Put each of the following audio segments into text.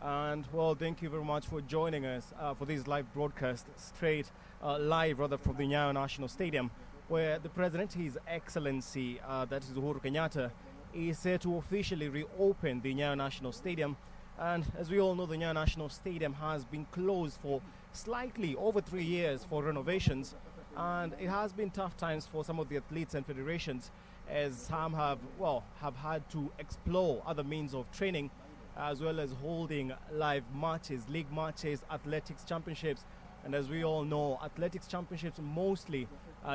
And well, thank you very much for joining us for this live broadcast, live rather from the Nyayo National Stadium, where the President, His Excellency, that is Uhuru Kenyatta, is set to officially reopen the Nyayo National Stadium. And as we all know, the Nyayo National Stadium has been closed for slightly over 3 years for renovations, and it has been tough times for some of the athletes and federations, as some have had to explore other means of training, as well as holding live matches, league matches, athletics championships. And as we all know, athletics championships mostly,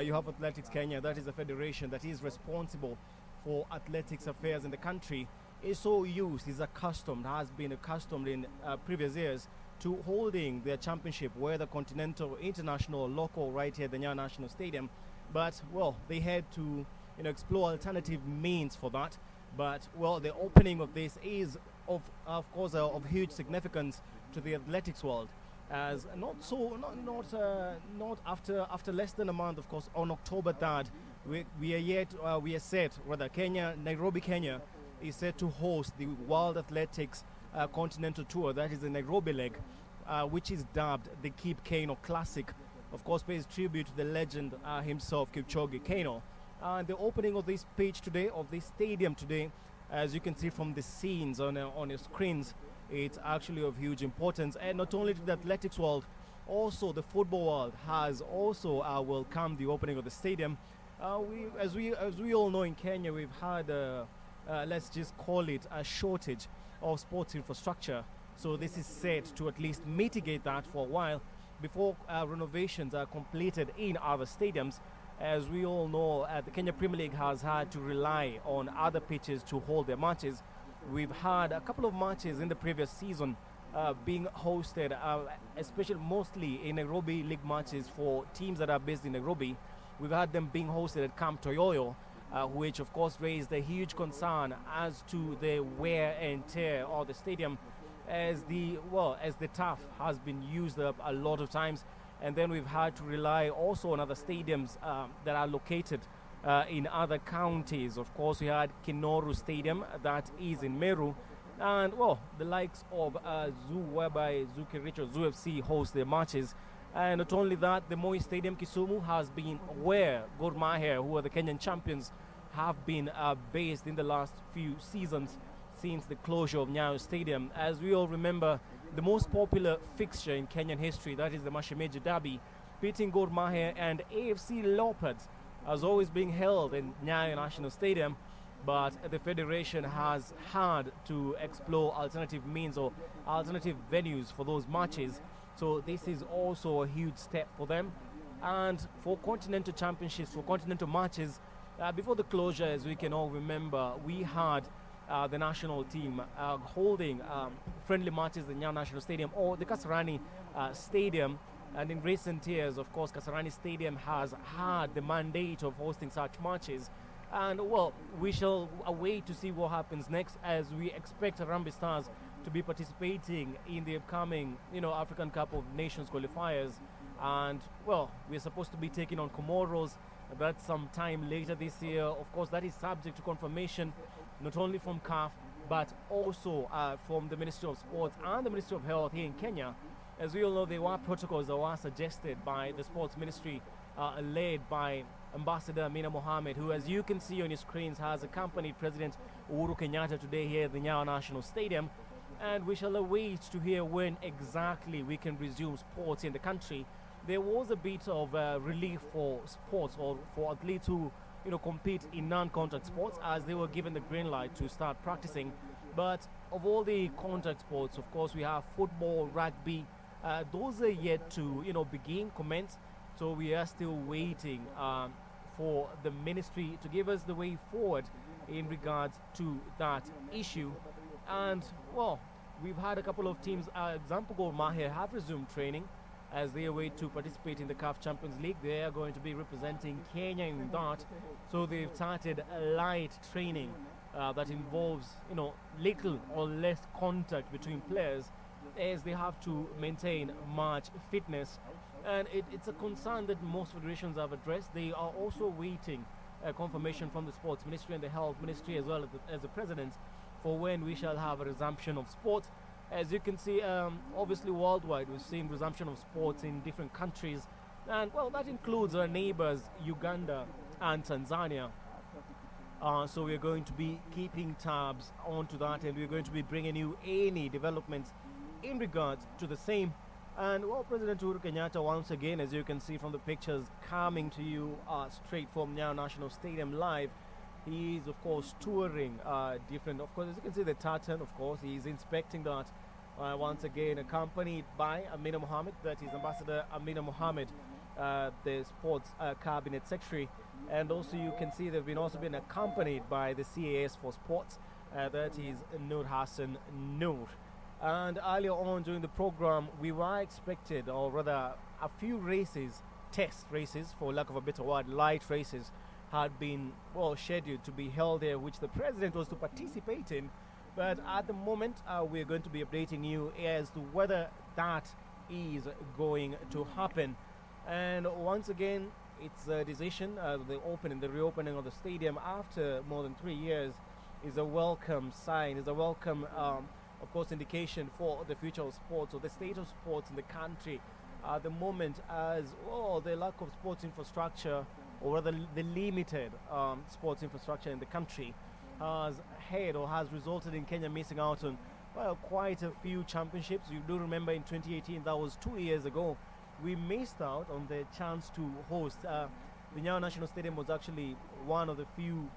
you have Athletics Kenya, that is a federation that is responsible for athletics affairs in the country, is so used, has been accustomed in previous years to holding their championship, whether continental, international, local, right here at the Nyayo National Stadium. But, well, they had to explore alternative means for that. But, well, the opening of this is, of course, of huge significance to the athletics world, as not after less than a month, of course, on October 3rd, Nairobi, Kenya, is set to host the World Athletics Continental Tour. That is the Nairobi leg, which is dubbed the Kip Keino Classic. Of course, pays tribute to the legend himself, Kipchoge Keino. And the opening of this page today, of this stadium today, as you can see from the scenes on your screens, it's actually of huge importance. And not only to the athletics world, also the football world has also welcomed the opening of the stadium. As we all know, in Kenya, we've had let's just call it a shortage of sports infrastructure. So this is set to at least mitigate that for a while before renovations are completed in other stadiums. As we all know, the Kenya Premier League has had to rely on other pitches to hold their matches. We've had a couple of matches in the previous season being hosted, especially mostly in Nairobi league matches for teams that are based in Nairobi. We've had them being hosted at Camp Toyoyo, which of course raised a huge concern as to the wear and tear of the stadium, as the turf has been used up a lot of times. And then we've had to rely also on other stadiums that are located in other counties. Of course, we had Kinoru Stadium, that is in Meru, and the likes of Zoo, whereby Zoo Kericho, Zoo FC host their matches. And not only that, the Moi Stadium Kisumu has been where Gor Mahia, who are the Kenyan champions, have been based in the last few seasons since the closure of Nyayo Stadium. As we all remember, the most popular fixture in Kenyan history, that is the Mashemeji Derby, pitting Gor Mahia and AFC Leopards, has always been held in Nyayo National Stadium. But the federation has had to explore alternative means or alternative venues for those matches. So this is also a huge step for them. And for continental championships, for continental matches, before the closure, as we can all remember, we had the national team holding friendly matches in the Nyayo National Stadium or the Kasarani Stadium. And in recent years, of course, Kasarani Stadium has had the mandate of hosting such matches. And, we shall await to see what happens next, as we expect Harambee Stars to be participating in the upcoming, African Cup of Nations qualifiers. And, we're supposed to be taking on Comoros. That's sometime later this year. Of course, that is subject to confirmation, not only from CAF, but also from the Ministry of Sports and the Ministry of Health here in Kenya. As we all know, there were protocols that were suggested by the Sports Ministry, led by Ambassador Amina Mohammed, who, as you can see on your screens, has accompanied President Uhuru Kenyatta today here at the Nyayo National Stadium. And we shall await to hear when exactly we can resume sports in the country. There was a bit of relief for sports, or for athletes who compete in non-contact sports, as they were given the green light to start practicing. But of all the contact sports, of course, we have football, rugby. Those are yet to commence. So we are still waiting for the ministry to give us the way forward in regards to that issue. And we've had a couple of teams, example Gor Mahia, have resumed training as they await to participate in the CAF Champions League. They are going to be representing Kenya in that. So they've started a light training that involves, little or less contact between players, as they have to maintain much fitness. And it's a concern that most federations have addressed. They are also waiting confirmation from the Sports Ministry and the Health Ministry, as well as the President, for when we shall have a resumption of sports. As you can see, obviously worldwide, we've seen resumption of sports in different countries. And, well, that includes our neighbors, Uganda and Tanzania. So we're going to be keeping tabs onto that, and we're going to be bringing you any developments in regards to the same. And, well, President Uhuru Kenyatta, once again, as you can see from the pictures, coming to you straight from Nyayo National Stadium live. He is, of course, touring different, of course, as you can see the tartan, of course, he's inspecting that. Once again, accompanied by Amina Mohammed, that is Ambassador Amina Mohammed, the Sports Cabinet Secretary. And also you can see they've also been accompanied by the CAS for Sports, that is Nur Hassan Nur. And earlier on during the program, we were expected, or rather a few races, test races, for lack of a better word, light races, had been, well, scheduled to be held there, which the President was to participate in. But at the moment, we're going to be updating you as to whether that is going to happen. And once again, it's a decision. The reopening of the stadium after more than 3 years is a welcome sign, is a welcome, of course, indication for the future of sports or the state of sports in the country. At the moment, as well, the lack of sports infrastructure, or rather the limited sports infrastructure in the country, has resulted in Kenya missing out on, well, quite a few championships. You do remember in 2018, that was 2 years ago, we missed out on the chance to host. The Nyayo National Stadium was actually one of the few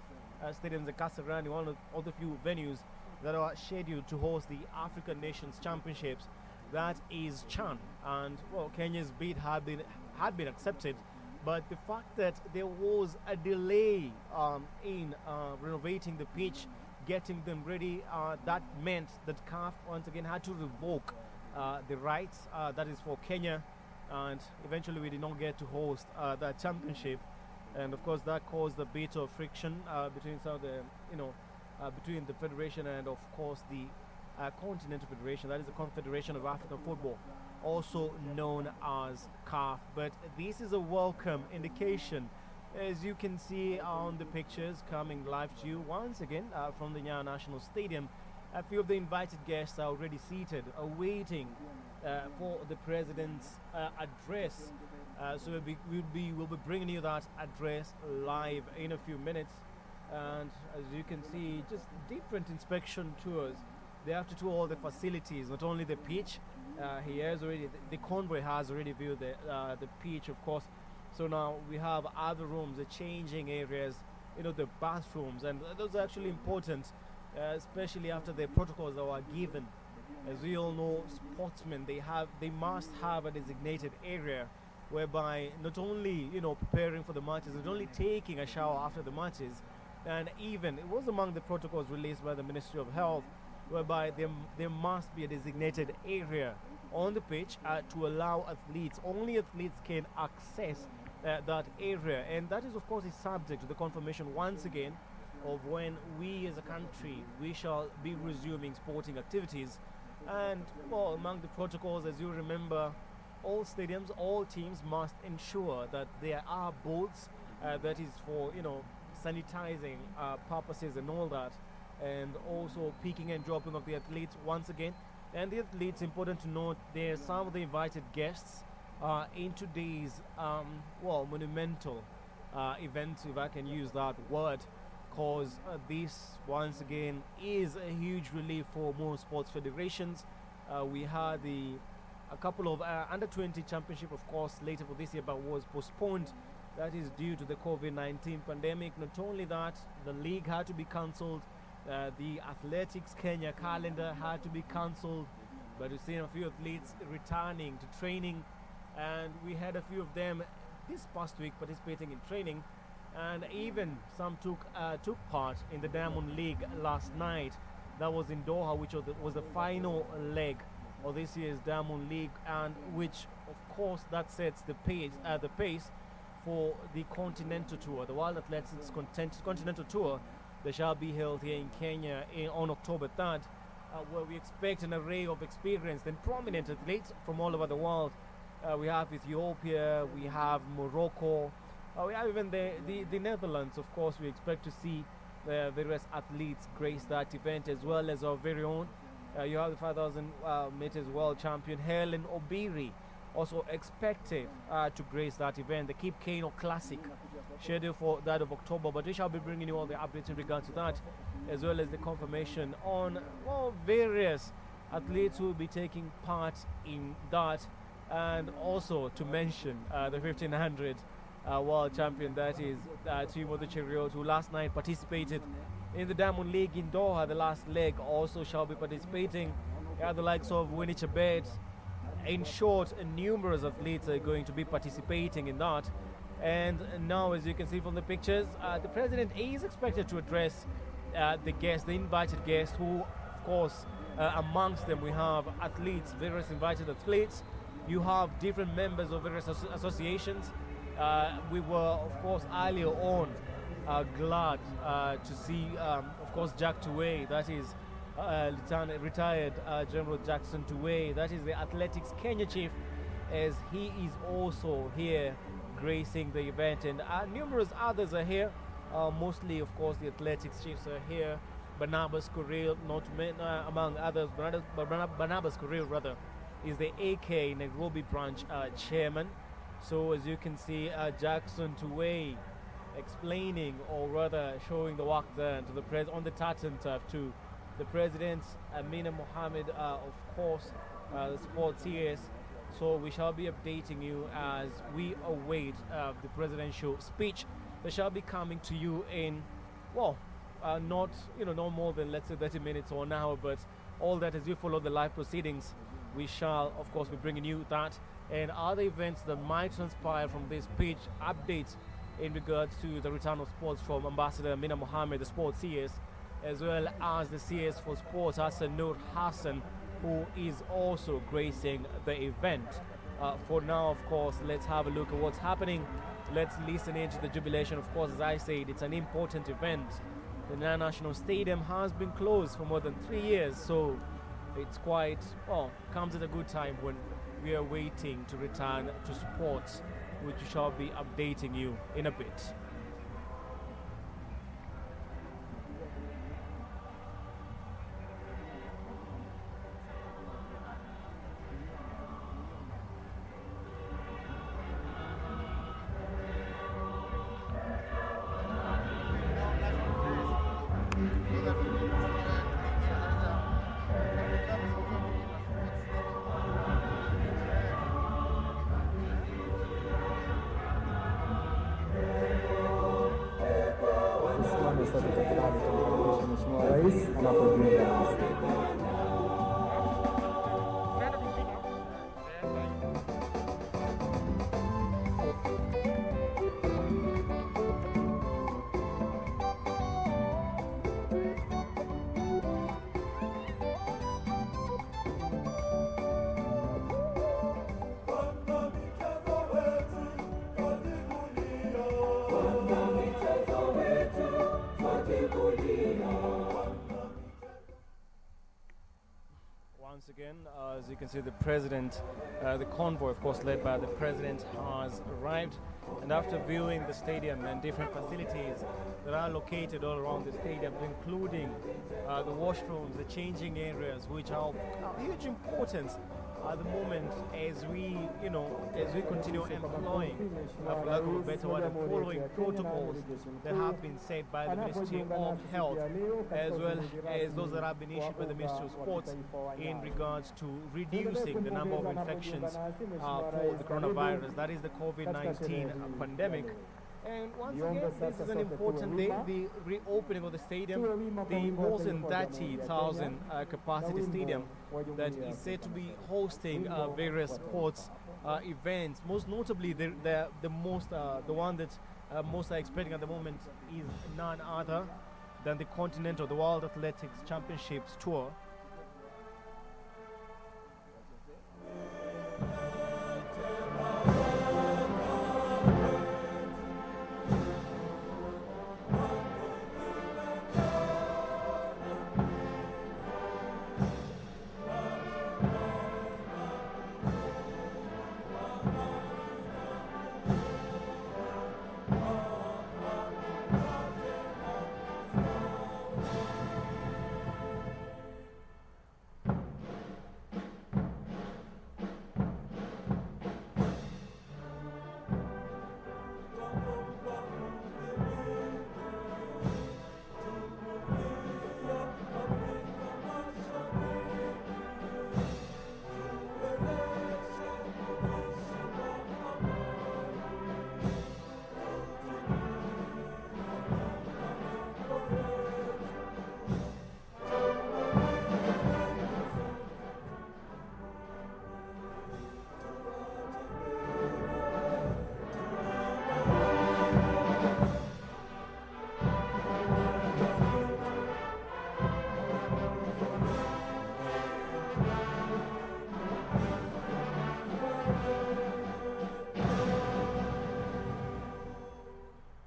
stadiums in Kasarani, one of the few venues that are scheduled to host the African Nations Championships. That is CHAN, and, well, Kenya's bid had been accepted. But the fact that there was a delay in renovating the pitch, getting them ready, that meant that CAF once again had to revoke the rights that is for Kenya, and eventually we did not get to host that championship. And of course that caused a bit of friction between some of the, between the federation and, of course, the Continental Federation, that is the Confederation of African Football, also known as CAF. But this is a welcome indication, as you can see on the pictures coming live to you once again from the Nyayo National Stadium. A few of the invited guests are already seated, awaiting for the President's address. So we'll be bringing you that address live in a few minutes. And as you can see, just different inspection tours. They have to tour all the facilities, not only the pitch. The convoy has already viewed the pitch, of course. So now we have other rooms, the changing areas, the bathrooms, and those are actually important, especially after the protocols that were given. As we all know, sportsmen, they must have a designated area whereby not only preparing for the matches, not only taking a shower after the matches, and even it was among the protocols released by the Ministry of Health, whereby there must be a designated area on the pitch to allow athletes. Only athletes can access that area, and that is, of course, is subject to the confirmation once again of when we as a country we shall be resuming sporting activities. And, well, among the protocols, as you remember, all stadiums, all teams must ensure that there are booths that is for sanitizing purposes and all that, and also picking and dropping of the athletes once again. And the athletes, important to note, they're some of the invited guests in today's monumental event, if I can use that word, because this once again is a huge relief for more sports federations. We had a couple of under 20 championship, of course, later for this year, but was postponed. That is due to the COVID-19 pandemic. Not only that, the league had to be cancelled. The Athletics Kenya calendar had to be cancelled, but we've seen a few athletes returning to training, and we had a few of them this past week participating in training, and even some took part in the Diamond League last night. That was in Doha, which was the final leg of this year's Diamond League, and which, of course, that sets the pace for the Continental Tour, the World Athletics Continental Tour, that shall be held here in Kenya on October 3rd, where we expect an array of experienced and prominent athletes from all over the world. We have Ethiopia, we have Morocco, we have even the Netherlands. Of course, we expect to see various athletes grace that event, as well as our very own You have the 5,000 meters world champion Helen Obiri also expected to grace that event. The Cape Kano Classic scheduled for that of October, but we shall be bringing you all the updates in regard to that, as well as the confirmation on various athletes who will be taking part in that, and also to mention the 1500 world champion, that is Timothy Cheruiyot, who last night participated in the Diamond League in Doha. The last leg also shall be participating. The likes of Winnie Chebet. In short, numerous athletes are going to be participating in that. And now, as you can see from the pictures, the president is expected to address the guests, the invited guests, who, of course, amongst them we have athletes, various invited athletes. You have different members of various associations. We were, of course, earlier on glad to see, of course, Jack Tuwei, that is retired General Jackson Tuwei, that is the Athletics Kenya chief, as he is also here gracing the event, and numerous others are here. Mostly, of course, the athletics chiefs are here. Barnabas Kuril, among others. Barnabas Kuril, rather, is the AK Nairobi branch chairman. So, as you can see, Jackson Tuwei explaining, or rather showing the work there to the on the tartan turf to the president, Amina Mohammed, of course, the sports CS. So we shall be updating you as we await the presidential speech that shall be coming to you in, not more than, let's say, 30 minutes or an hour, but all that as you follow the live proceedings, we shall, of course, be bringing you that and other events that might transpire from this speech, updates in regards to the return of sports from Ambassador Amina Mohammed, the sports CS, as well as the CS for sports, Hassan Nur Hassan, who is also gracing the event. For now, of course, let's have a look at what's happening. Let's listen into the jubilation. Of course, as I said, it's an important event. The Nyayo National Stadium has been closed for more than 3 years, so it's quite, comes at a good time when we are waiting to return to sports, which we shall be updating you in a bit. Mheshimiwa Rais anapojiunga nasi. Once again, as you can see, the president, the convoy, of course, led by the president, has arrived. And after viewing the stadium and different facilities that are located all around the stadium, including the washrooms, the changing areas, which are of huge importance at the moment as we continue employing, for lack of a better word, following protocols that have been set by the Ministry of Health, as well as those that have been issued by the Ministry of Sports in regards to reducing the number of infections for the coronavirus, that is the COVID-19 pandemic. And once again, this is an important day, the reopening of the stadium, the more than 30,000 capacity stadium that is said to be hosting various sports events. Most notably, the one that most are expecting at the moment is none other than the Continental, the World Athletics Championships Tour.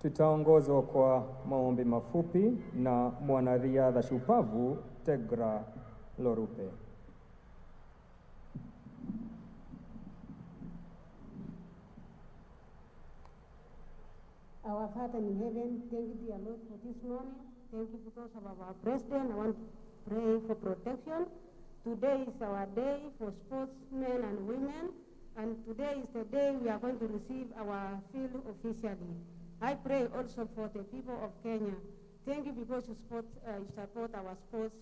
Kitaongozwa kwa maombi mafupi na mwanariadha shupavu Tegra Lorupe. Our Father in heaven, thank you, dear Lord, for this morning. Thank you because of our president. I want to pray for protection. Today is our day for sportsmen and women, and today is the day we are going to receive our field officially. I pray also for the people of Kenya. Thank you because you support our sports.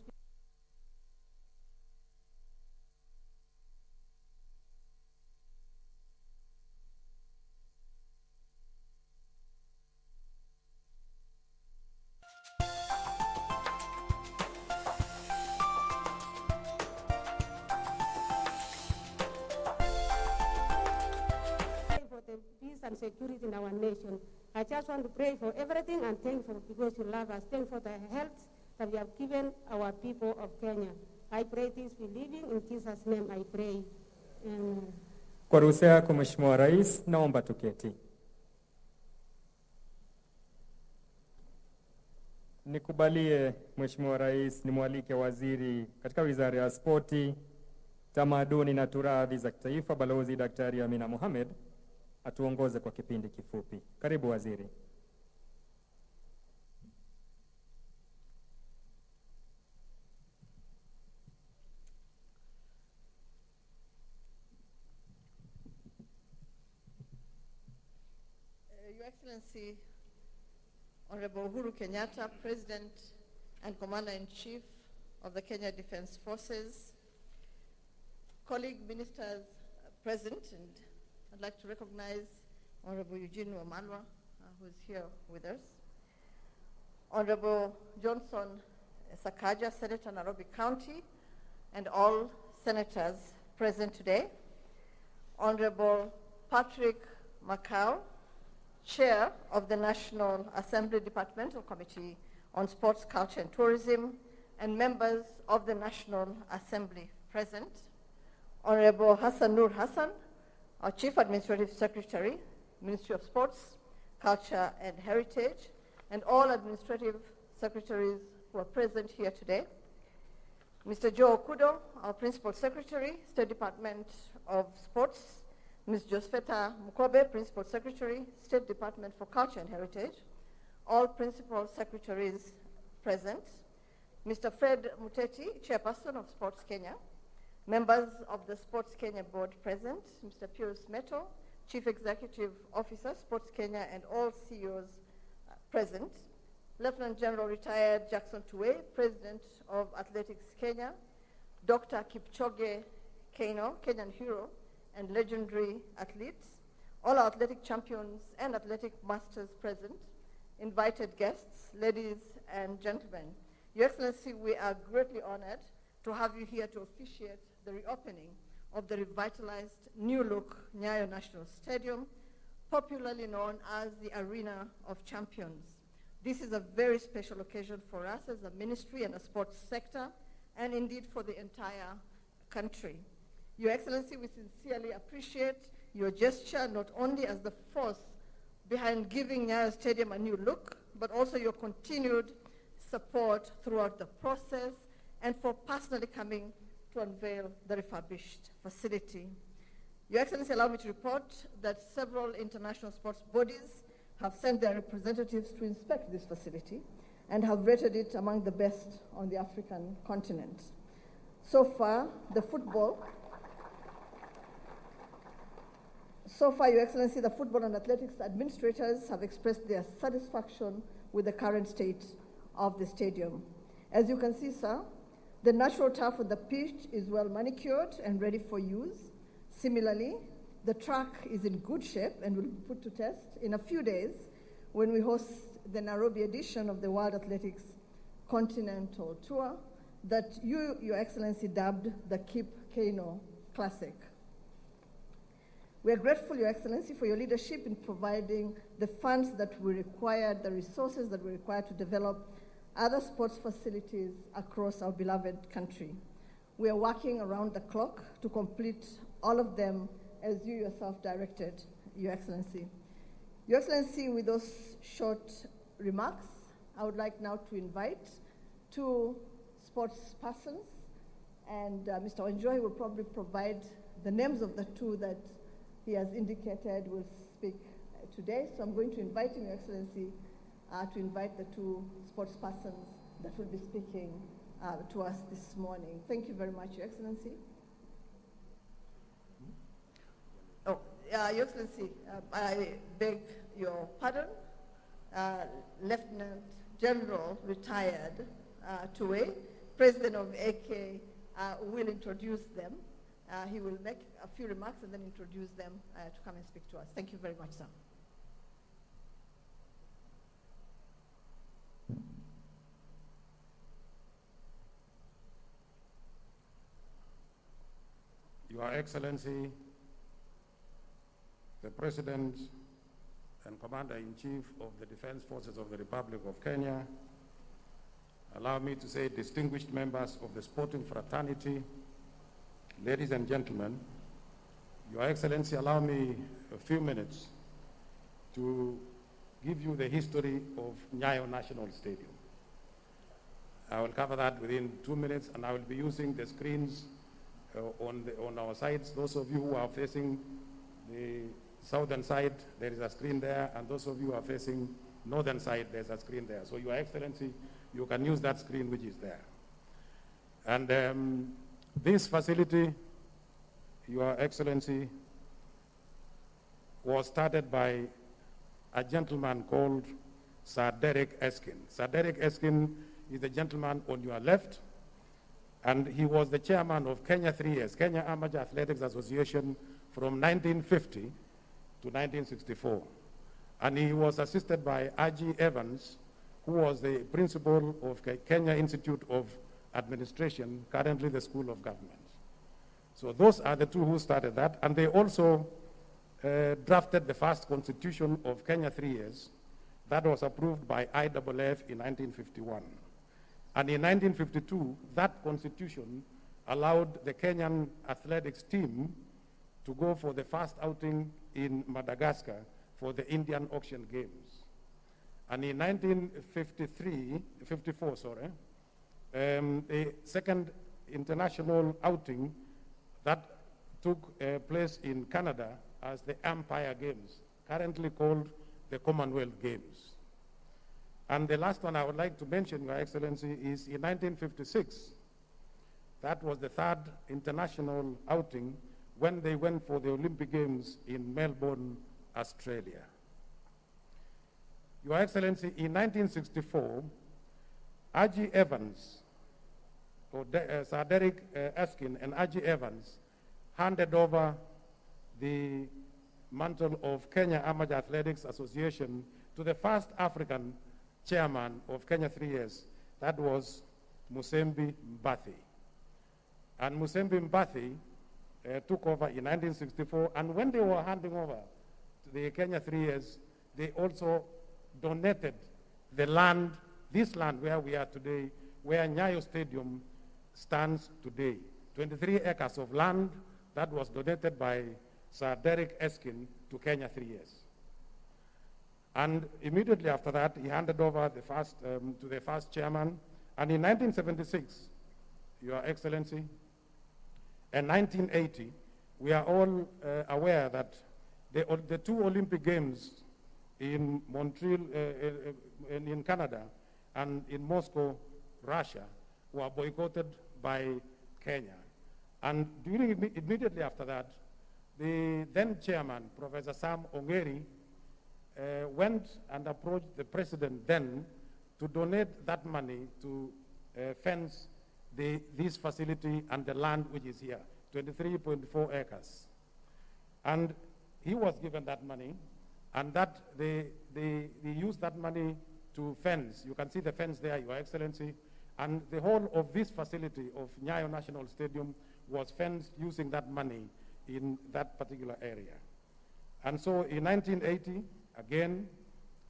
For the peace and security in our nation. I just want to pray for everything and thank you because you love us. Thank you for the health that you have given our people of Kenya. I pray this believing in Jesus' name I pray. Amen. Kwa ruhusa yako Mheshimiwa Rais, naomba tuketi. Nikubalie Mheshimiwa Rais, nimwalike waziri katika Wizara ya Spoti, Tamaduni na Turathi za Kitaifa, Balozi Daktari Amina Mohamed, atuongoze kwa kipindi kifupi. Karibu waziri. Your Excellency, Honorable Uhuru Kenyatta, President and Commander-in-Chief of the Kenya Defense Forces, colleague ministers present, and I'd like to recognize Honorable Eugene Wamalwa, who is here with us, Honorable Johnson Sakaja, Senator Nairobi County, and all senators present today, Honorable Patrick Macau, Chair of the National Assembly Departmental Committee on Sports, Culture and Tourism, and members of the National Assembly present, Honorable Hassan Nur Hassan, our Chief Administrative Secretary, Ministry of Sports, Culture and Heritage, and all administrative secretaries who are present here today, Mr. Joe Okudo, our Principal Secretary, State Department of Sports, Ms. Josfeta Mukobe, Principal Secretary, State Department for Culture and Heritage, all Principal Secretaries present, Mr. Fred Muteti, Chairperson of Sports Kenya, members of the Sports Kenya Board present, Mr. Pius Meto, Chief Executive Officer, Sports Kenya, and all CEOs present, Lieutenant General Retired Jackson Tuwe, President of Athletics Kenya, Dr. Kipchoge Keino, Kenyan hero, and legendary athletes, all our athletic champions and athletic masters present, invited guests, ladies and gentlemen. Your Excellency, we are greatly honored to have you here to officiate the reopening of the revitalized new-look Nyayo National Stadium, popularly known as the Arena of Champions. This is a very special occasion for us as a ministry and a sports sector, and indeed for the entire country. Your Excellency, we sincerely appreciate your gesture, not only as the force behind giving Nyayo Stadium a new look, but also your continued support throughout the process and for personally coming to unveil the refurbished facility. Your Excellency, allow me to report that several international sports bodies have sent their representatives to inspect this facility and have rated it among the best on the African continent. So far, Your Excellency, the football and athletics administrators have expressed their satisfaction with the current state of the stadium. As you can see, sir, the natural turf on the pitch is well manicured and ready for use. Similarly, the track is in good shape and will be put to test in a few days when we host the Nairobi edition of the World Athletics Continental Tour that you, Your Excellency, dubbed the Kip Keino Classic. We are grateful, Your Excellency, for your leadership in providing the funds that we required, the resources that we required to develop other sports facilities across our beloved country. We are working around the clock to complete all of them as you yourself directed, Your Excellency. Your Excellency, with those short remarks, I would like now to invite two sports persons, and Mr. Onjoy will probably provide the names of the two that he has indicated will speak today. So I'm going to invite him, Your Excellency, to invite the two sports persons that will be speaking to us this morning. Thank you very much, Your Excellency. Your Excellency, I beg your pardon. Lieutenant General retired Tuwe, President of AK, will introduce them. He will make a few remarks and then introduce them to come and speak to us. Thank you very much, sir. Your Excellency, the President and Commander-in-Chief of the Defense Forces of the Republic of Kenya, allow me to say distinguished members of the sporting fraternity, ladies and gentlemen, Your Excellency, allow me a few minutes to give you the history of Nyayo National Stadium. I will cover that within 2 minutes, and I will be using the screens on our sides. Those of you who are facing the southern side, there is a screen there, and those of you who are facing northern side, there's a screen there. So, Your Excellency, you can use that screen which is there. And this facility, Your Excellency, was started by a gentleman called Sir Derek Eskin. Sir Derek Eskin is the gentleman on your left, and he was the chairman of Kenya 3 years, Kenya Amateur Athletics Association, from 1950 to 1964. And he was assisted by R.G. Evans, who was the principal of Kenya Institute of Administration, currently the School of Government. So those are the two who started that, and they also drafted the first constitution of Kenya 3 years that was approved by IAAF in 1951. And in 1952, that constitution allowed the Kenyan athletics team to go for the first outing in Madagascar for the Indian Ocean Games. And in 1954, a second international outing that took place in Canada as the Empire Games, currently called the Commonwealth Games. And the last one I would like to mention, Your Excellency, is in 1956. That was the third international outing when they went for the Olympic Games in Melbourne, Australia. Your Excellency, in 1964, R.G. Evans, or Sir Derek Eskin and R.G. Evans handed over the mantle of Kenya Amateur Athletics Association to the first African chairman of Kenya 3 years. That was Musembi Mbathi. And Musembi Mbathi took over in 1964, and when they were handing over to the Kenya 3 years, they also donated the land, this land where we are today, where Nyayo Stadium stands today. 23 acres of land that was donated by Sir Derek Eskin to Kenya 3 years. And immediately after that, he handed over the first, to the first chairman. And in 1976, Your Excellency, and 1980, we are all aware that the two Olympic Games in Montreal, in Canada, and in Moscow, Russia, were boycotted by Kenya. And immediately after that, the then chairman, Professor Sam Ongeri, went and approached the president then to donate that money to fence this facility and the land which is here, 23.4 acres. And he was given that money, and that they used that money to fence. You can see the fence there, Your Excellency. And the whole of this facility of Nyayo National Stadium was fenced using that money in that particular area. And so in 1980, again,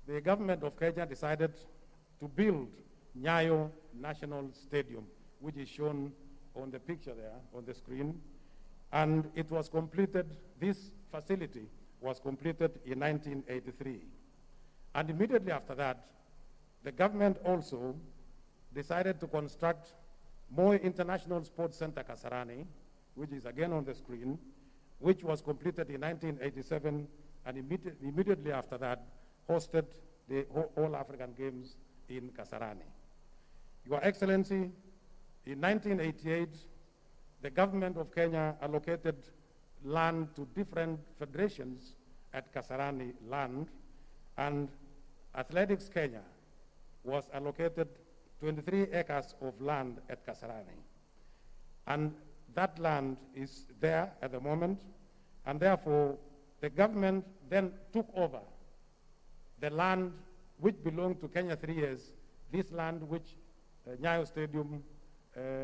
the government of Kenya decided to build Nyayo National Stadium, which is shown on the picture there on the screen. And it was completed, this facility was completed in 1983. And immediately after that, the government also decided to construct Moi International Sports Center Kasarani, which is again on the screen, which was completed in 1987, and immediately after that hosted the All African Games in Kasarani. Your Excellency, in 1988, the government of Kenya allocated land to different federations at Kasarani land, and Athletics Kenya was allocated 23 acres of land at Kasarani. And that land is there at the moment, and therefore the government then took over the land which belonged to Kenya 3 years, this land which Nyayo Stadium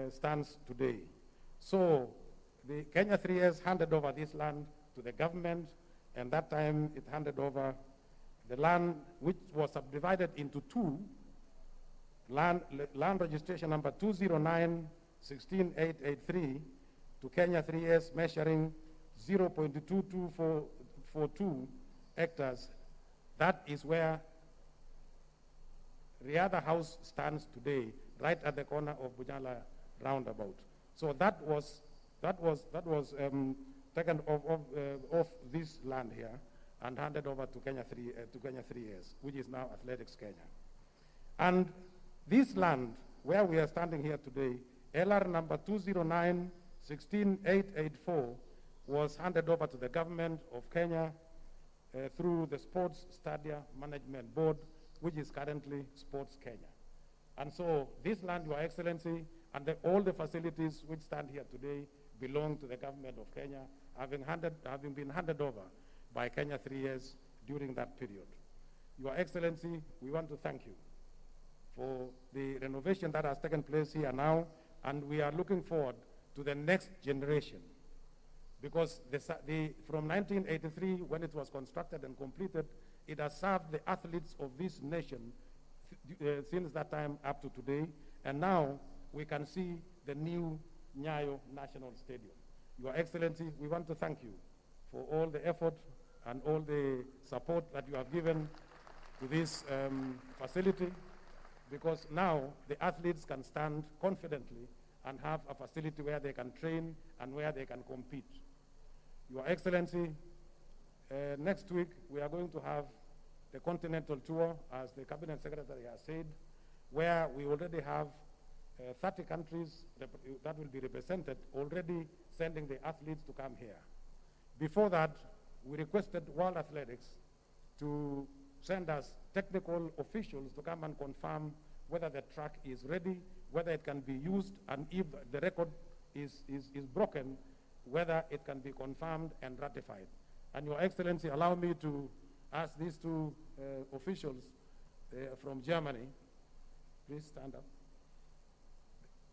stands today. So the Kenya 3 years handed over this land to the government, and that time it handed over the land which was subdivided into two, land registration number 209-16883 to Kenya 3 years measuring 0.2242 hectares. That is where Riada House stands today, right at the corner of Bujala roundabout. So that was taken off this land here and handed over to Kenya 3 years, which is now Athletics Kenya. And this land, where we are standing here today, LR number 209-16884, was handed over to the government of Kenya through the Sports Stadia Management Board, which is currently Sports Kenya. And so this land, Your Excellency, and all the facilities which stand here today belong to the government of Kenya, having been handed over by Kenya 3 years during that period. Your Excellency, we want to thank you for the renovation that has taken place here now, and we are looking forward to the next generation, because from 1983, when it was constructed and completed, it has served the athletes of this nation since that time up to today, and now we can see the new Nyayo National Stadium. Your Excellency, we want to thank you for all the effort and all the support that you have given to this facility, because now the athletes can stand confidently and have a facility where they can train and where they can compete. Your Excellency, next week we are going to have the continental tour, as the Cabinet Secretary has said, where we already have 30 countries that will be represented, already sending the athletes to come here. Before that, we requested World Athletics to send us technical officials to come and confirm whether the track is ready, whether it can be used, and if the record is broken, whether it can be confirmed and ratified. And Your Excellency, allow me to ask these two officials from Germany, please stand up.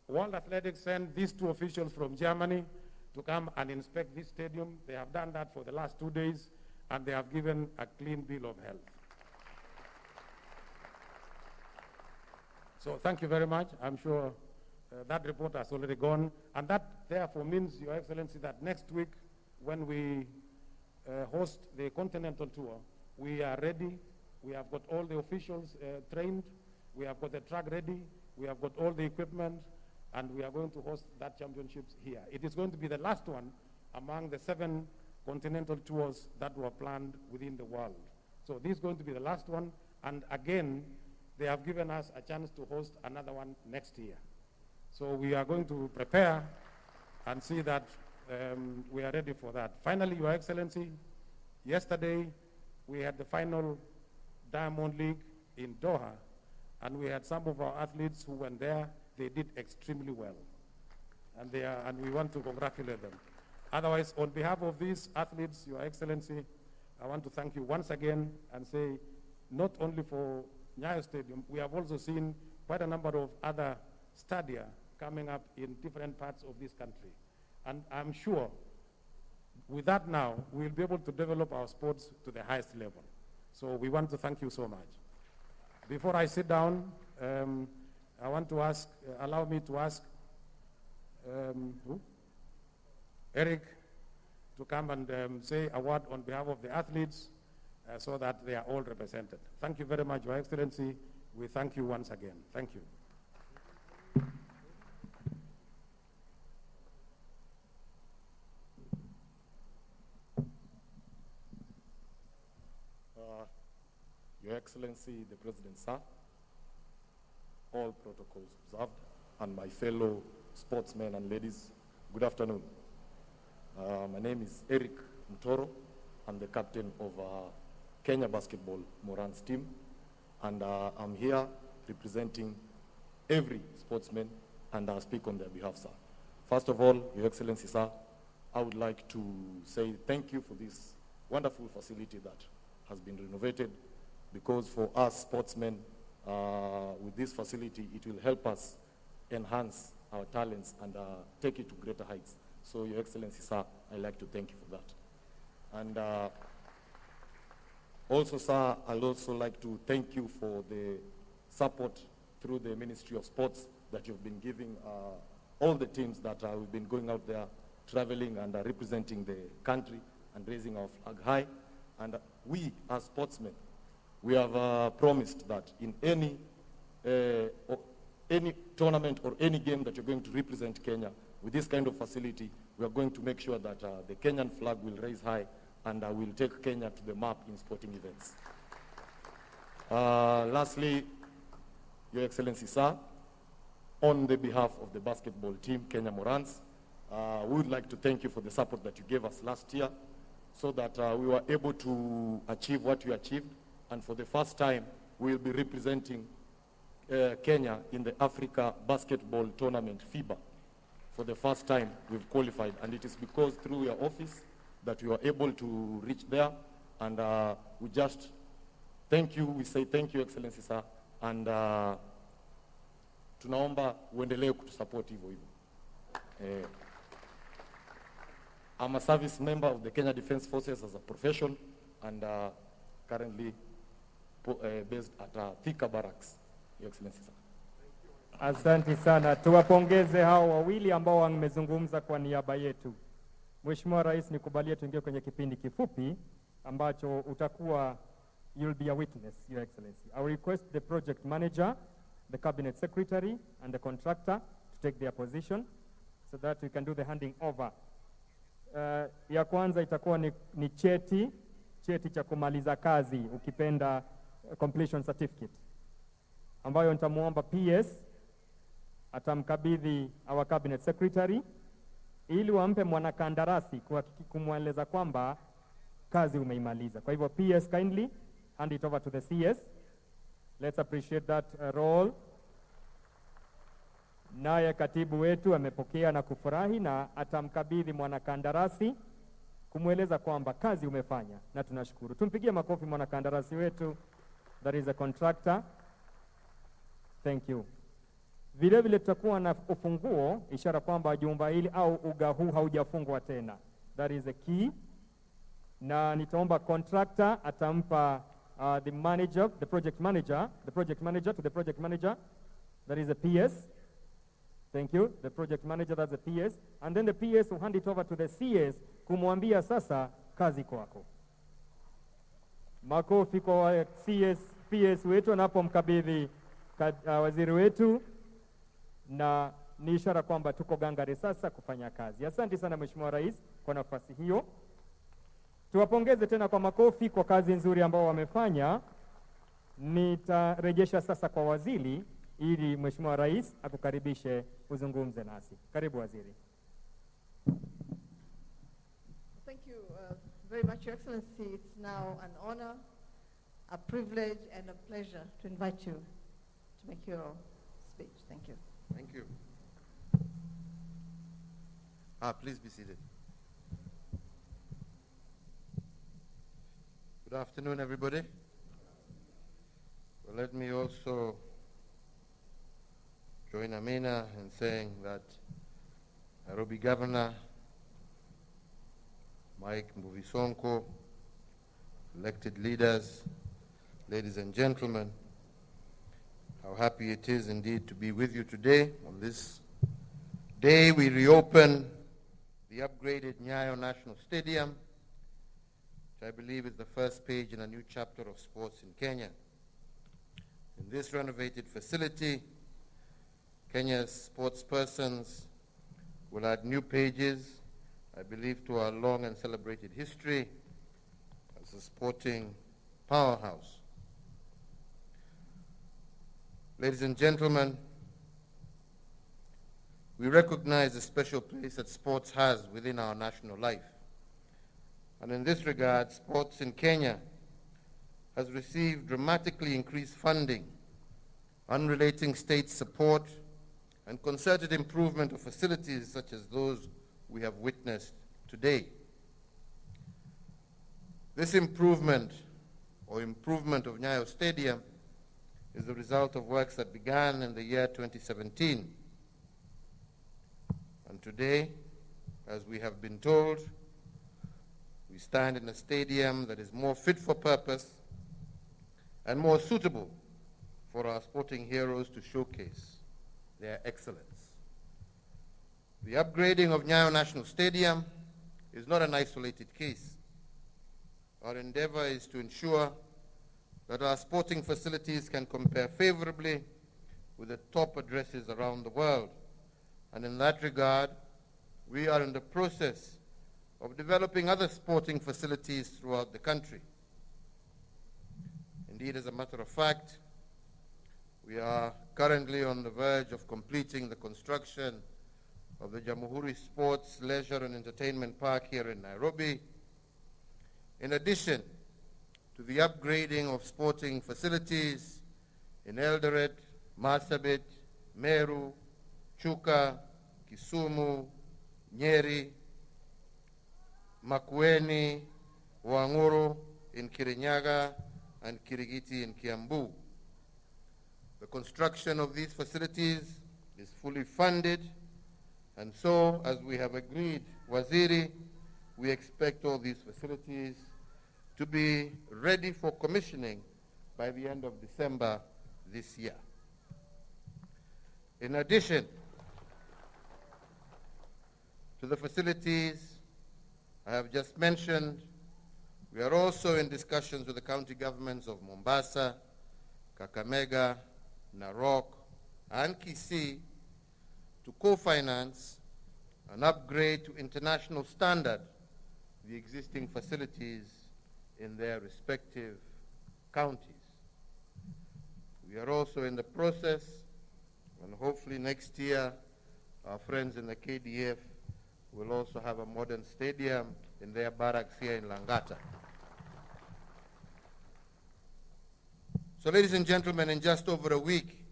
World Athletics sent these two officials from Germany to come and inspect this stadium. They have done that for the last 2 days, and they have given a clean bill of health. So thank you very much. I'm sure that report has already gone, and that therefore means, Your Excellency, that next week when we host the continental tour, we are ready. We have got all the officials trained. We have got the track ready. We have got all the equipment, and we are going to host that championships here. It is going to be the last one among the 7 continental tours that were planned within the world. So this is going to be the last one, and again, they have given us a chance to host another one next year. So we are going to prepare and see that we are ready for that. Finally, Your Excellency, yesterday we had the final Diamond League in Doha, and we had some of our athletes who went there. They did extremely well, and we want to congratulate them. Otherwise, on behalf of these athletes, Your Excellency, I want to thank you once again and say, not only for Nyayo Stadium, we have also seen quite a number of other stadia coming up in different parts of this country. And I'm sure with that now, we'll be able to develop our sports to the highest level. So we want to thank you so much. Before I sit down, I want to ask, allow me to ask Eric to come and say a word on behalf of the athletes so that they are all represented. Thank you very much, Your Excellency. We thank you once again. Thank you. Your Excellency, the President, sir, all protocols observed, and my fellow sportsmen and ladies, good afternoon. My name is Eric Mtoro. I'm the captain of Kenya Basketball Morans team, and I'm here representing every sportsman, and I speak on their behalf, sir. First of all, Your Excellency, sir, I would like to say thank you for this wonderful facility that has been renovated, because for us sportsmen, with this facility, it will help us enhance our talents and take it to greater heights. So, Your Excellency, sir, I'd like to thank you for that. And also, sir, I'd also like to thank you for the support through the Ministry of Sports that you've been giving all the teams that we've been going out there, traveling and representing the country and raising our flag high. And we, as sportsmen, we have promised that in any tournament or any game that you're going to represent Kenya, with this kind of facility, we are going to make sure that the Kenyan flag will raise high and will take Kenya to the map in sporting events. Lastly, Your Excellency, sir, on the behalf of the basketball team, Kenya Morans, we would like to thank you for the support that you gave us last year so that we were able to achieve what we achieved. And for the first time, we will be representing Kenya in the Africa Basketball Tournament, FIBA. For the first time, we've qualified, and it is because through your office that we were able to reach there, and we just thank you. We say thank you, Excellency, sir, and tunaomba uendelee kutusupport hivyo hivyo. I'm a service member of the Kenya Defense Forces as a profession, and currently based at Thika Barracks, Your Excellency, sir. Asante sana. Tuwapongeze hao wawili ambao wamezungumza kwa niaba yetu. Mheshimiwa Rais, nikubalie tuingie kwenye kipindi kifupi ambacho utakuwa, you'll be a witness, Your Excellency. I will request the project manager, the cabinet secretary and the contractor to take their position so that we can do the handing over. Ya kwanza itakuwa ni cheti cha kumaliza kazi, ukipenda completion certificate, ambayo nitamuomba PS atamkabidhi our cabinet secretary ili wampe mwanakandarasi kumweleza kwamba kazi umeimaliza. Kwa hivyo PS, kindly hand it over to the CS. Let's appreciate that role. Naye katibu wetu amepokea na kufurahi na atamkabidhi mwanakandarasi kumweleza kwamba kazi umefanya, na tunashukuru. Tumpigie makofi mwanakandarasi wetu. That is a contractor. Thank you. Vile vile tutakuwa na ufunguo, ishara kwamba jumba hili au uga huu haujafungwa tena. That is a key. Na nitaomba contractor atampa the manager, the project manager to the project manager. That is a PS. Thank you. The project manager, that's a PS. And then the PS will hand it over to the CS kumwambia sasa kazi kwako. Makofi kwa PS wetu anapomkabidhi waziri wetu, na ni ishara kwamba tuko gangari sasa kufanya kazi. Asante sana Mheshimiwa Rais kwa nafasi hiyo. Tuwapongeze tena kwa makofi kwa kazi nzuri ambao wamefanya. Nitarejesha sasa kwa waziri ili Mheshimiwa Rais akukaribishe uzungumze nasi. Karibu waziri. Thank you very much, Your Excellency. It's now an honor, a privilege, and a pleasure to invite you to make your speech. Thank you. Thank you. Please be seated. Good afternoon, everybody. Well, let me also join Amina in saying that Nairobi Governor Mike Mbuvi-Sonko, elected leaders, ladies and gentlemen, how happy it is indeed to be with you today. On this day we reopen the upgraded Nyayo National Stadium, which I believe is the first page in a new chapter of sports in Kenya. In this renovated facility, Kenya's sports persons will add new pages, I believe, to our long and celebrated history as a sporting powerhouse. Ladies and gentlemen, we recognize the special place that sports has within our national life. And in this regard, sports in Kenya has received dramatically increased funding, unrelating state support, and concerted improvement of facilities such as those we have witnessed today. This improvement of Nyayo Stadium is the result of works that began in the year 2017. And today, as we have been told, we stand in a stadium that is more fit for purpose and more suitable for our sporting heroes to showcase their excellence. The upgrading of Nyayo National Stadium is not an isolated case. Our endeavor is to ensure that our sporting facilities can compare favorably with the top addresses around the world. And in that regard, we are in the process of developing other sporting facilities throughout the country. Indeed, as a matter of fact, we are currently on the verge of completing the construction of the Uhuru Sports, Leisure and Entertainment Park here in Nairobi, in addition to the upgrading of sporting facilities in Eldoret, Marsabit, Meru, Chuka, Kisumu, Nyeri, Makueni, Wanguru in Kirinyaga, and Kirigiti in Kiambu. The construction of these facilities is fully funded, and so, as we have agreed, Waziri, we expect all these facilities to be ready for commissioning by the end of December this year. In addition to the facilities I have just mentioned, we are also in discussions with the county governments of Mombasa, Kakamega, Narok, and Kisii to co-finance and upgrade to international standard the existing facilities in their respective counties. We are also in the process, and hopefully next year, our friends in the KDF will also have a modern stadium in their barracks here in Langata. So ladies and gentlemen, in just over a week,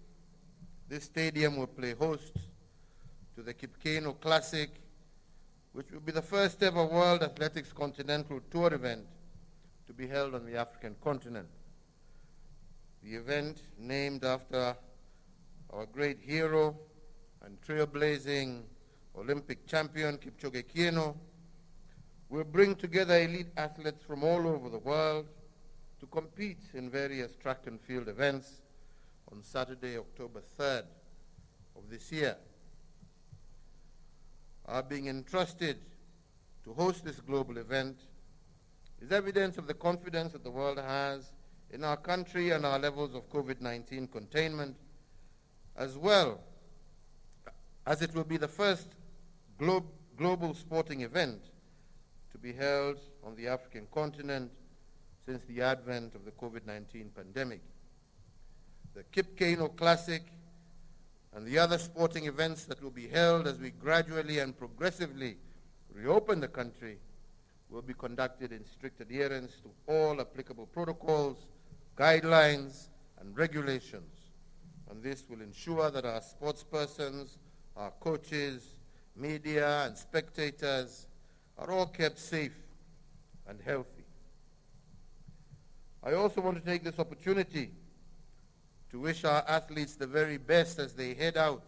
this stadium will play host to the Kipkeino Classic, which will be the first ever World Athletics Continental Tour event to be held on the African continent. The event, named after our great hero and trailblazing Olympic champion Kipchoge Keino, will bring together elite athletes from all over the world to compete in various track and field events on Saturday, October 3rd of this year. Our being entrusted to host this global event is evidence of the confidence that the world has in our country and our levels of COVID-19 containment, as well as it will be the first global sporting event to be held on the African continent since the advent of the COVID-19 pandemic. The Kipkeino Classic and the other sporting events that will be held as we gradually and progressively reopen the country will be conducted in strict adherence to all applicable protocols, guidelines, and regulations. And this will ensure that our sports persons, our coaches, media, and spectators are all kept safe and healthy. I also want to take this opportunity to wish our athletes the very best as they head out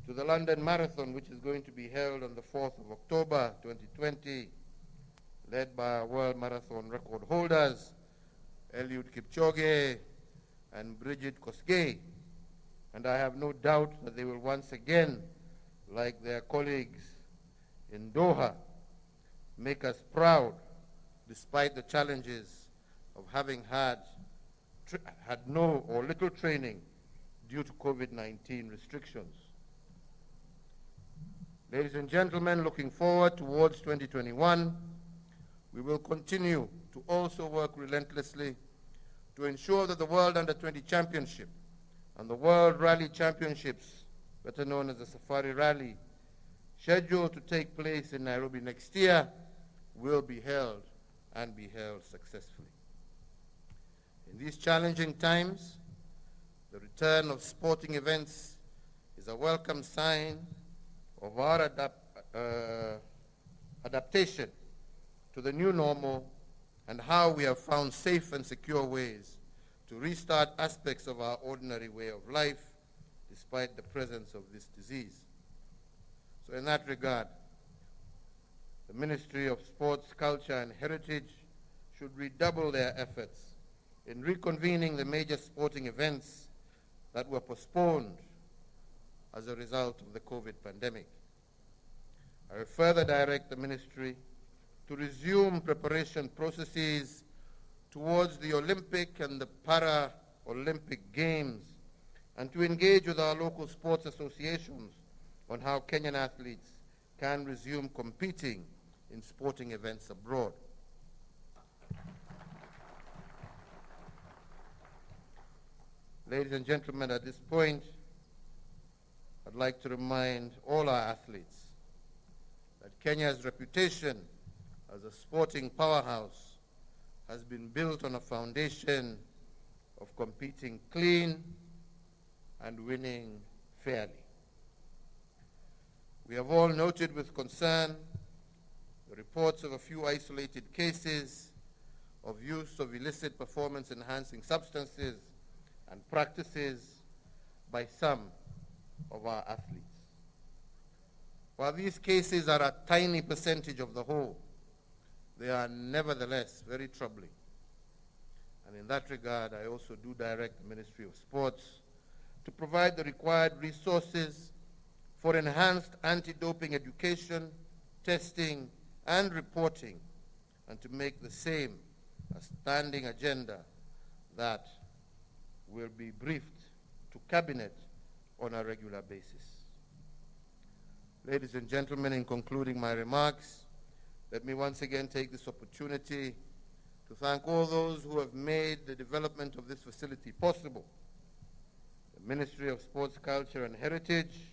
to the London Marathon, which is going to be held on the 4th of October 2020, led by our world marathon record holders, Eliud Kipchoge and Bridget Kosgei. And I have no doubt that they will once again, like their colleagues in Doha make us proud despite the challenges of having had no or little training due to COVID-19 restrictions. Ladies and gentlemen, looking forward towards 2021, we will continue to also work relentlessly to ensure that the World Under-20 Championship and the World Rally Championships, better known as the Safari Rally, scheduled to take place in Nairobi next year, will be held and be held successfully. In these challenging times, the return of sporting events is a welcome sign of our adaptation to the new normal and how we have found safe and secure ways to restart aspects of our ordinary way of life despite the presence of this disease. So in that regard, the Ministry of Sports, Culture and Heritage should redouble their efforts in reconvening the major sporting events that were postponed as a result of the COVID pandemic. I will further direct the Ministry to resume preparation processes towards the Olympic and the Para-Olympic Games and to engage with our local sports associations on how Kenyan athletes can resume competing in sporting events abroad. Ladies and gentlemen, at this point, I'd like to remind all our athletes that Kenya's reputation as a sporting powerhouse has been built on a foundation of competing clean and winning fairly. We have all noted with concern the reports of a few isolated cases of use of illicit performance-enhancing substances and practices by some of our athletes. While these cases are a tiny percentage of the whole, they are nevertheless very troubling. And in that regard, I also do direct the Ministry of Sports to provide the required resources for enhanced anti-doping education, testing, and reporting, and to make the same a standing agenda that will be briefed to Cabinet on a regular basis. Ladies and gentlemen, in concluding my remarks, let me once again take this opportunity to thank all those who have made the development of this facility possible. The Ministry of Sports, Culture and Heritage,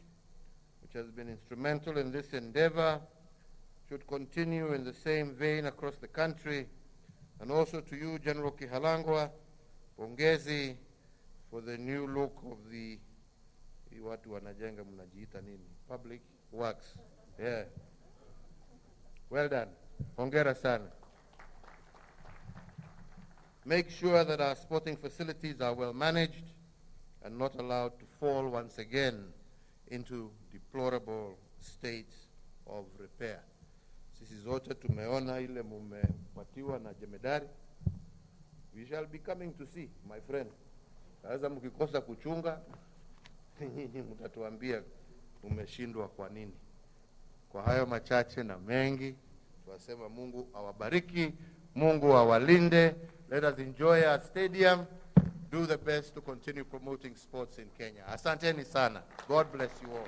which has been instrumental in this endeavor, should continue in the same vein across the country, and also to you, General Kihalangwa, pongezi for the new look of the watu wanajenga mnajiita nini? Public Works. Yeah. Well done. Hongera sana. Make sure that our sporting facilities are well managed and not allowed to fall once again into deplorable states of repair. Sisi zote tumeona ile mumepatiwa na jemedari. We shall be coming to see, my friend. Sasa mkikosa kuchunga, nyinyi mtatuambia umeshindwa kwa nini. Kwa hayo machache na mengi, tunasema Mungu awabariki, Mungu awalinde. Let us enjoy our stadium. Do the best to continue promoting sports in Kenya. Asanteni sana. God bless you all.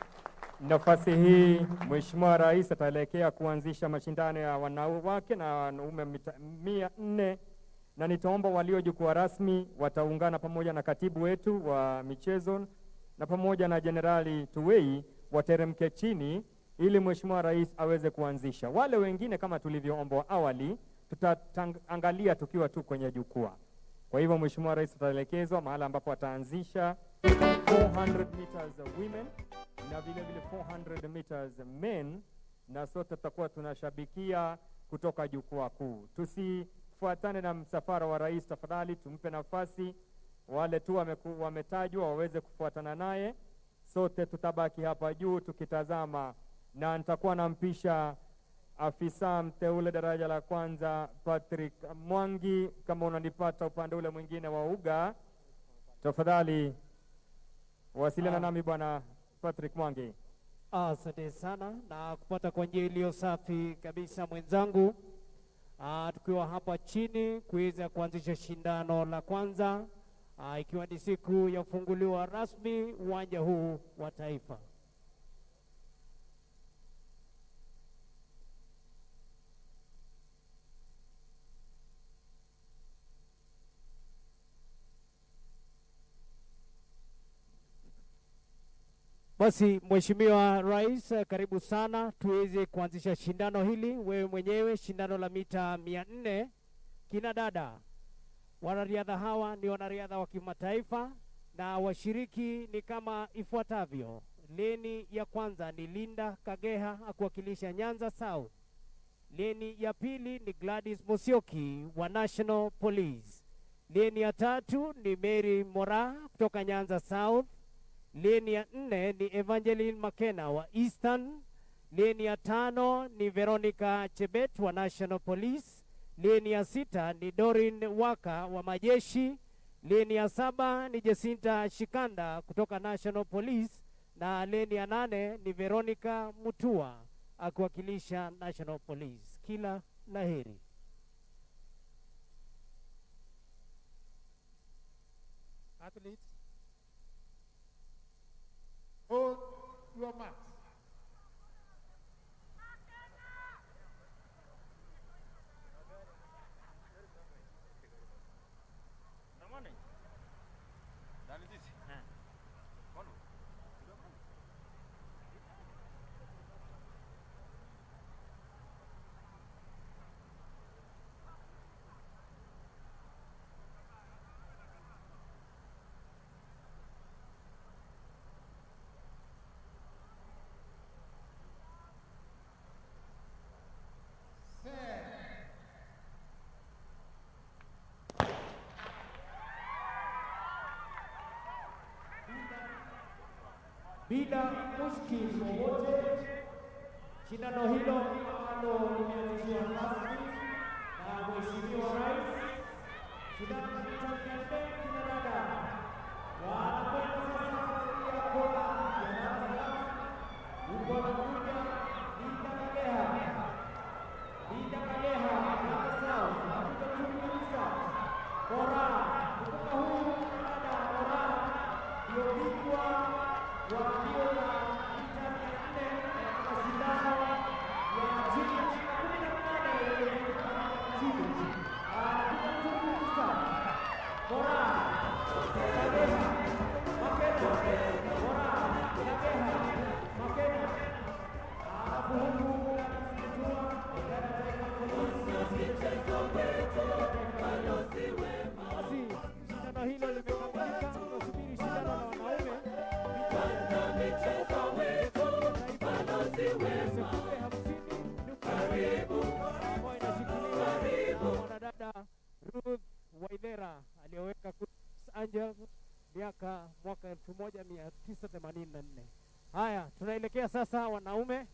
Nafasi hii Mheshimiwa Rais ataelekea kuanzisha mashindano ya wanawake na wanaume 400, na nitaomba walio jukwaa rasmi wataungana pamoja na katibu wetu wa michezo na pamoja na Jenerali Tuwei wateremke chini ili Mheshimiwa Rais aweze kuanzisha. Wale wengine kama tulivyoombwa awali tutaangalia tukiwa tu kwenye jukwaa. Kwa hivyo Mheshimiwa Rais ataelekezwa mahali ambapo ataanzisha 400 meters women na vile vile 400 meters men, na sote tutakuwa tunashabikia kutoka jukwaa kuu. Tusifuatane na msafara wa rais, tafadhali tumpe nafasi wale tu wametajwa waweze kufuatana naye. Sote tutabaki hapa juu tukitazama, na nitakuwa nampisha afisa mteule daraja la kwanza Patrick Mwangi. Kama unanipata upande ule mwingine wa uga, tafadhali wasiliana nami bwana Patrick Mwangi. Asante sana na kupata kwa njia iliyo safi kabisa mwenzangu. Tukiwa hapa chini kuweza kuanzisha shindano la kwanza, ikiwa ni siku ya kufunguliwa rasmi uwanja huu wa Taifa. Basi Mheshimiwa Rais, karibu sana tuweze kuanzisha shindano hili. Wewe mwenyewe shindano la mita 400 kina dada. Wanariadha hawa ni wanariadha wa kimataifa na washiriki ni kama ifuatavyo. Leni ya kwanza ni Linda Kageha akuwakilisha Nyanza South. Leni ya pili ni Gladys Musyoki wa National Police. Leni ya tatu ni Mary Mora kutoka Nyanza South. Leni ya 4 ni Evangeline Makena wa Eastern. Leni ya 5 ni Veronica Chebet wa National Police. Leni ya 6 ni Dorin Waka wa Majeshi. Leni ya 7 ni Jacinta Shikanda kutoka National Police, na leni ya 8 ni Veronica Mutua akiwakilisha National Police. Kila laheri. Athletes, hold your marks. Bila mushkili wowote, shindano hilo ambalo limeanzishwa rasmi na Mheshimiwa Rais, shindano la mita 400 kina dada wanakwenda sasa kufikia kona ya Nyanza. Huko anakuja Linda Kageha. Linda Kageha Nyanza South anakuja chini kabisa. Kora kutoka huyu dada Kora ndio bingwa wa mbio za mita 400 katika shindano ya chini ya 18 chini. Anakuja chini kabisa. Kora Kageha Makena. Kora Kageha Makena. Alafu huku basi shindano hilo limekamilika. Tunasubiri shindano la wanaume. Mwanadada Ruth Waithera aliyoweka Los Angeles mwaka 1984. Haya, tunaelekea sasa wanaume.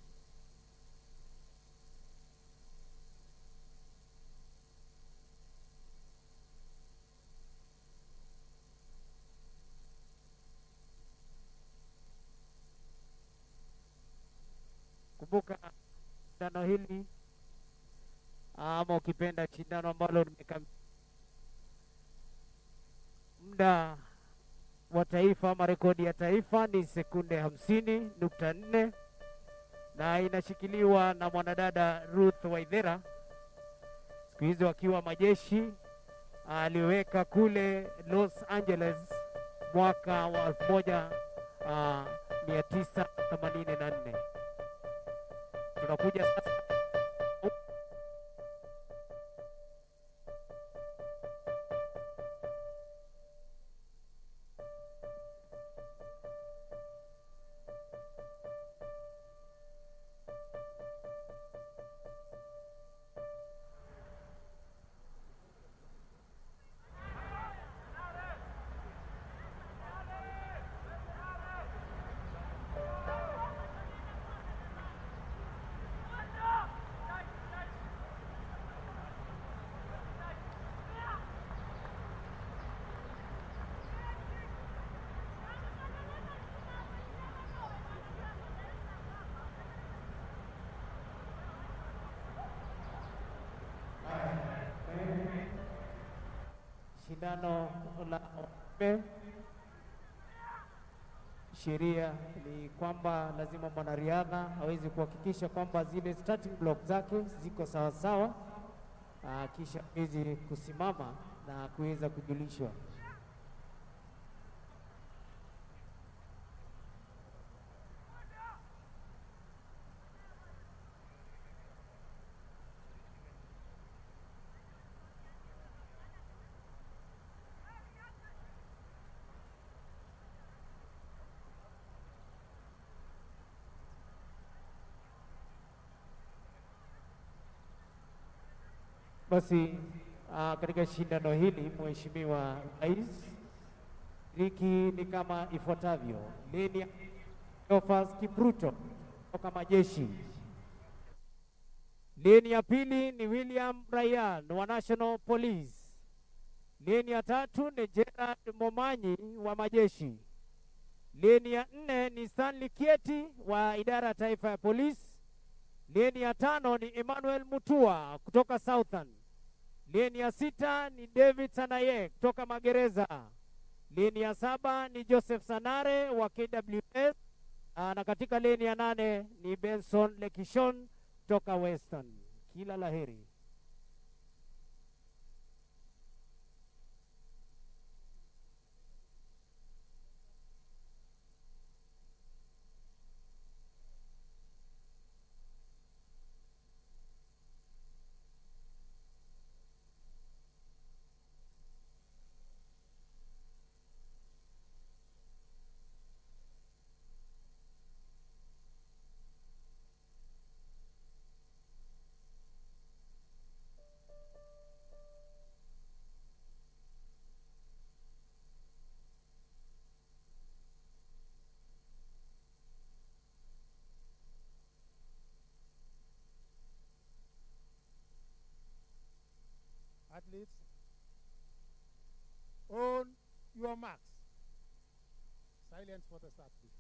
Kumbuka shindano hili ama ukipenda shindano ambalo limekamilika, muda wa taifa ama rekodi ya taifa ni sekunde 50.4 na inashikiliwa na mwanadada Ruth Waithera, siku hizo akiwa majeshi, aliweka kule Los Angeles mwaka wa 1984. Tunakuja sasa shindano la wanaume, sheria ni kwamba lazima mwanariadha aweze kuhakikisha kwamba zile starting block zake ziko sawa sawa, kisha aweze kusimama na kuweza kujulishwa. Basi katika shindano hili Mheshimiwa Rais, liki ni kama ifuatavyo. Leni Ofas Kipruto kutoka majeshi. Leni ya pili ni William Ryan wa National Police. Leni ya tatu ni Gerard Momanyi wa majeshi. Leni ya nne ni Stanley Kieti wa idara ya taifa ya polisi. Leni ya tano ni Emmanuel Mutua kutoka Southern. Leni ya sita ni David Sanaye kutoka magereza. Leni ya saba ni Joseph Sanare wa KWS. Na katika leni ya nane ni Benson Lekishon kutoka Western. Kila laheri. Athletes, on your marks. Silence for the start, please.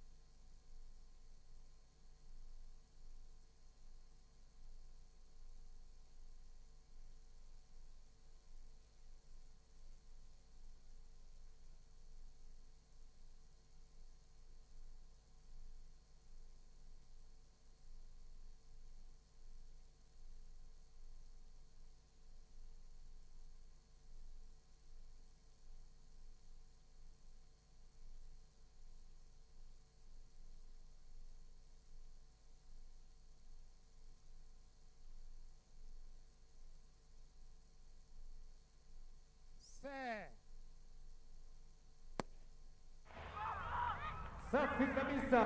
Safi kabisa,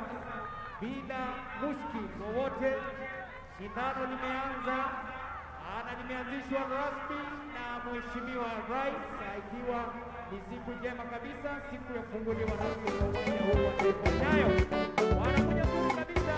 bila mushki wowote, shindano limeanza na limeanzishwa rasmi na Mheshimiwa Rais, ikiwa ni siku njema kabisa, siku ya kufunguliwa rasmi kwa uwanja huu wa taifa Nyayo. Wanakuja kuu kabisa.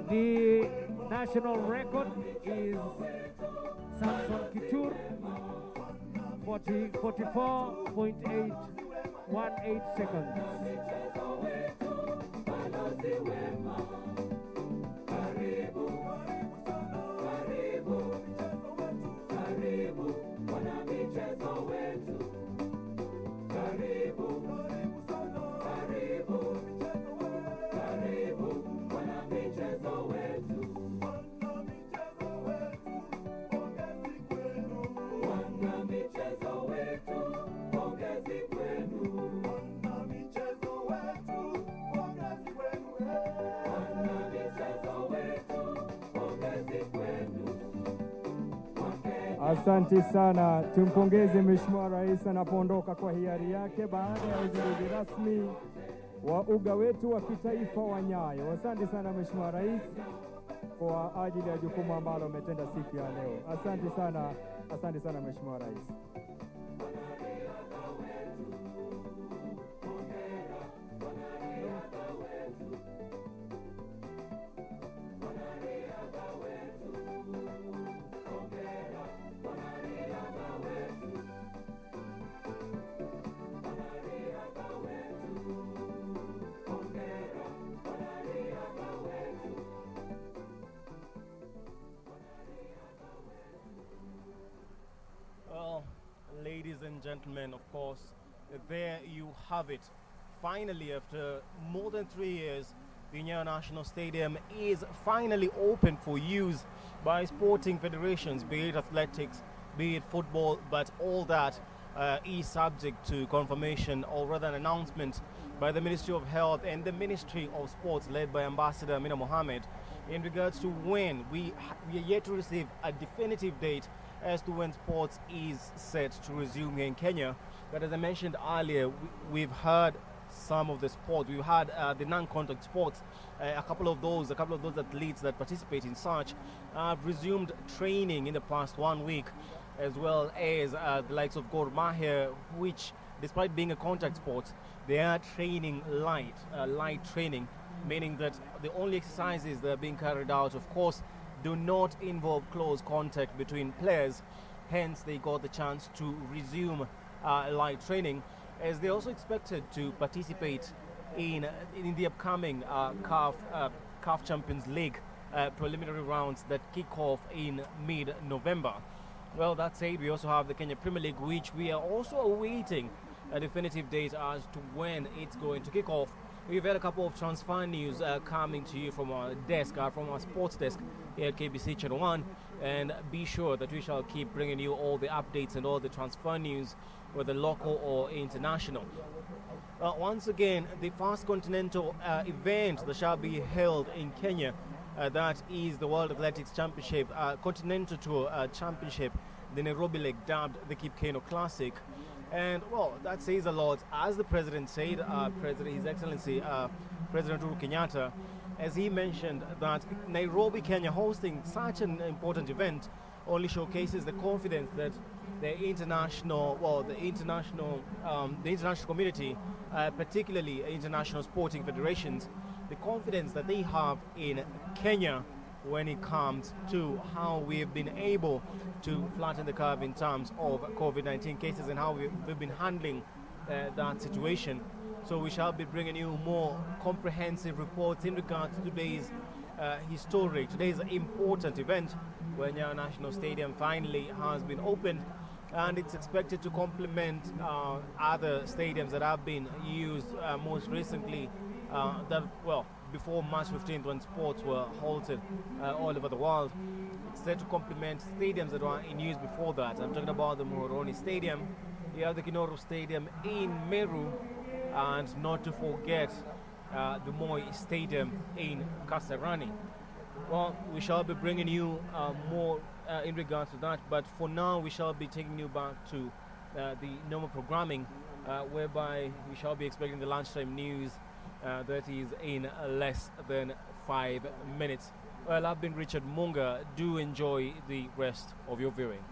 The national record is Samson Kitur, 44.818 seconds. Asante sana. Tumpongeze Mheshimiwa Rais anapoondoka kwa hiari yake baada ya uzinduzi rasmi wa uga wetu wa kitaifa wa Nyayo. Asante sana Mheshimiwa Rais kwa ajili ya jukumu ambalo umetenda siku ya leo. Asante sana Mheshimiwa Rais. Well, ladies and gentlemen, of course, there you have it. Finally, after more than 3 years, the Nyayo National Stadium is finally open for use by sporting federations, be it athletics, be it football, but all that is subject to confirmation, or rather an announcement by the Ministry of Health and the Ministry of Sports led by Ambassador Amina Mohammed in regards to when. We are yet to receive a definitive date as to when sports is set to resume here in Kenya. But as I mentioned earlier, we've heard some of the sports. We've had the non-contact sports. A couple of those athletes that participate in such have resumed training in the past 1 week, as well as the likes of Gor Mahia, which, despite being a contact sport, they are training light training, meaning that the only exercises that are being carried out, of course, do not involve close contact between players. Hence, they got the chance to resume light training, as they also expected to participate in the upcoming CAF Champions League preliminary rounds that kick off in mid-November. Well, that said, we also have the Kenya Premier League, which we are also awaiting a definitive date as to when it's going to kick off. We've had a couple of transfer news coming to you from our desk, from our sports desk here at KBC Channel 1, and be sure that we shall keep bringing you all the updates and all the transfer news, whether local or international. Once again, the first continental event that shall be held in Kenya, that is the World Athletics Championship, Continental Tour Championship, the Nairobi leg, dubbed the Kip Keino Classic. And, well, that says a lot. As the President said, His Excellency President Uhuru Kenyatta, as he mentioned, that Nairobi, Kenya hosting such an important event only showcases the confidence that the international community, particularly international sporting federations, the confidence that they have in Kenya when it comes to how we've been able to flatten the curve in terms of COVID-19 cases and how we've been handling that situation. So we shall be bringing you more comprehensive reports in regards to today's today's important event, where Nyayo National Stadium finally has been opened, and it's expected to complement other stadiums that have been used most recently, before March 15th, when sports were halted all over the world. It's set to complement stadiums that were in use before that. I'm talking about the Muhoroni Stadium, you have the Kinoro Stadium in Meru, and not to forget the Moi Stadium in Kasarani. Well, we shall be bringing you more in regards to that, but for now we shall be taking you back to the normal programming, whereby we shall be expecting the lunchtime news that is in less than 5 minutes. Well, I've been Richard Munga. Do enjoy the rest of your viewing.